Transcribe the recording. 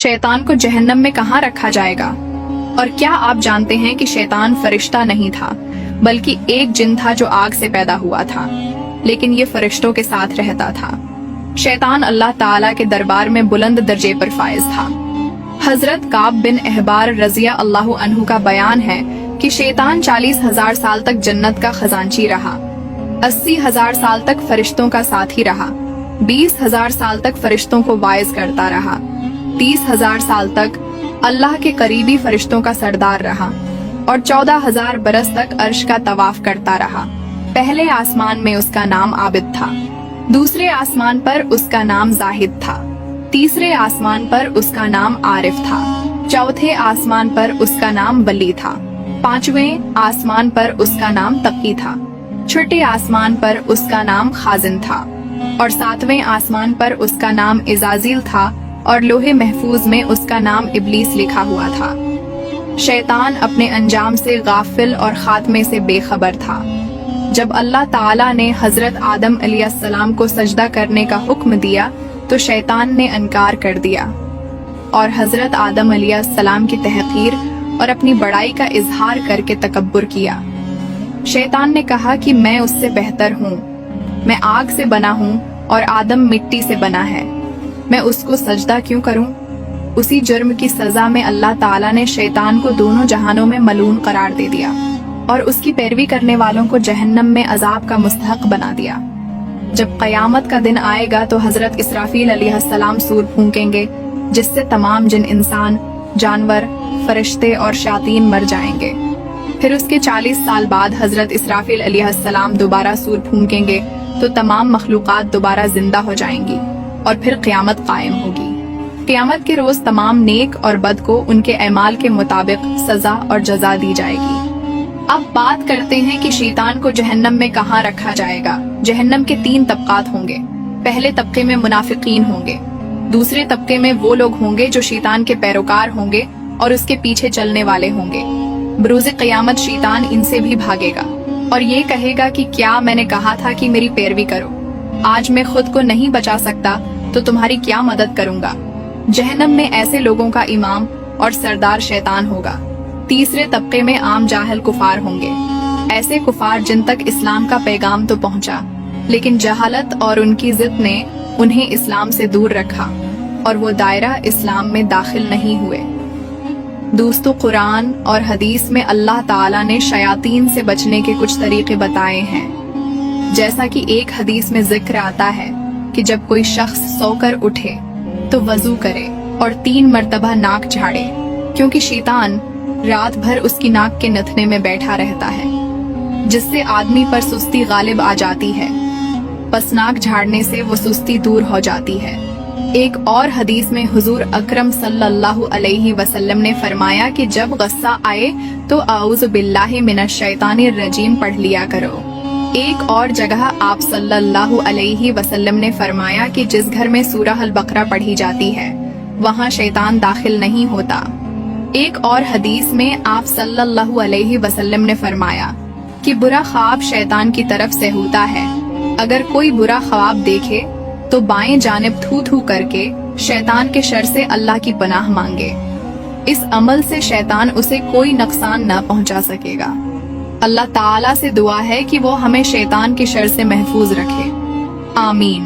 शैतान को जहन्नम में कहाँ रखा जाएगा? और क्या आप जानते हैं कि शैतान फरिश्ता नहीं था, बल्कि एक जिन था जो आग से पैदा हुआ था, लेकिन ये फरिश्तों के साथ रहता था। शैतान अल्लाह ताला के दरबार में बुलंद दर्जे पर फाइज था। हजरत काब बिन अहबार रजिया अल्लाहु अन्हु का बयान है कि शैतान 40,000 साल तक जन्नत का खजांची रहा, 80,000 साल तक फरिश्तों का साथी रहा, 20,000 साल तक फरिश्तों को वाइज करता रहा, 30,000 साल तक अल्लाह के करीबी फरिश्तों का सरदार रहा और 14,000 बरस तक अर्श का तवाफ करता रहा। पहले आसमान में उसका नाम आबिद था, दूसरे आसमान पर उसका नाम जाहिद था, तीसरे आसमान पर उसका नाम आरिफ था, चौथे आसमान पर उसका नाम वली था, पांचवें आसमान पर उसका नाम तकी था, छठे आसमान पर उसका नाम खाजिन था और सातवें आसमान पर उसका नाम इजाजिल था और लोहे महफूज में उसका नाम इब्लीस लिखा हुआ था। शैतान अपने अंजाम से गाफिल और खात्मे से बेखबर था। जब अल्लाह ताला ने हजरत आदम अलैहिस्सलाम को सजदा करने का हुक्म दिया तो शैतान ने इनकार कर दिया और हजरत आदम अलैहिस्सलाम की तहकीर और अपनी बड़ाई का इजहार करके तकब्बुर किया। शैतान ने कहा कि मैं उससे बेहतर हूँ, मैं आग से बना हूँ और आदम मिट्टी से बना है, मैं उसको सजदा क्यों करूं? उसी जुर्म की सजा में अल्लाह ताला ने शैतान को दोनों जहानों में मलून करार दे दिया और उसकी पैरवी करने वालों को जहन्नम में अजाब का मुस्तहक बना दिया। जब क़यामत का दिन आएगा तो हजरत इसराफील अलैहिस्सलाम सूर फूंकेंगे, जिससे तमाम जिन इंसान, जानवर, फरिश्ते और शायातीन मर जाएंगे। फिर उसके 40 साल बाद हजरत इसराफील अलैहिस्सलाम दोबारा सूर फूंकेंगे तो तमाम मखलूकात दोबारा जिंदा हो जाएंगी और फिर क़यामत कायम होगी। क़यामत के रोज तमाम नेक और बद को उनके अमाल के मुताबिक सजा और जजा दी जाएगी। अब बात करते हैं कि शैतान को जहन्नम में कहाँ रखा जाएगा। जहन्नम के 3 तबकात होंगे। पहले तबके में मुनाफिकीन होंगे, दूसरे तबके में वो लोग होंगे जो शैतान के पैरोकार होंगे और उसके पीछे चलने वाले होंगे। बरोज़े क़यामत शैतान इनसे भी भागेगा और ये कहेगा कि क्या मैंने कहा था कि मेरी पैरवी करो, आज मैं खुद को नहीं बचा सकता तो तुम्हारी क्या मदद करूंगा। जहन्नम में ऐसे लोगों का इमाम और सरदार शैतान होगा। तीसरे तबके में आम जाहिल कुफार होंगे, ऐसे कुफार जिन तक इस्लाम का पैगाम तो पहुंचा, लेकिन जहालत और उनकी जिद ने उन्हें इस्लाम से दूर रखा और वो दायरा इस्लाम में दाखिल नहीं हुए। दोस्तों, कुरान और हदीस में अल्लाह ताला ने शयातीन से बचने के कुछ तरीके बताए हैं। जैसा कि एक हदीस में जिक्र आता है कि जब कोई शख्स सोकर उठे तो वजू करे और 3 मर्तबा नाक झाड़े, क्योंकि शैतान रात भर उसकी नाक के नथने में बैठा रहता है, जिससे आदमी पर सुस्ती गालिब आ जाती है। बस नाक झाड़ने से वो सुस्ती दूर हो जाती है। एक और हदीस में हुजूर अकरम सल्लल्लाहु अलैहि वसल्लम ने फरमाया कि जब गुस्सा आए तो आऊज़ु बिल्लाहि मिनश शैतानिर रजीम पढ़ लिया करो। एक और जगह आप सल्लल्लाहु अलैहि वसल्लम ने फरमाया कि जिस घर में सूरह अल बकरा पढ़ी जाती है वहाँ शैतान दाखिल नहीं होता। एक और हदीस में आप सल्लल्लाहु अलैहि वसल्लम ने फरमाया कि बुरा ख्वाब शैतान की तरफ से होता है। अगर कोई बुरा ख्वाब देखे तो बाएं जानिब थू थू करके शैतान के शर से अल्लाह की पनाह मांगे। इस अमल से शैतान उसे कोई नुकसान न पहुंचा सकेगा। अल्लाह ताला से दुआ है कि वो हमें शैतान के शर से महफूज रखे। आमीन।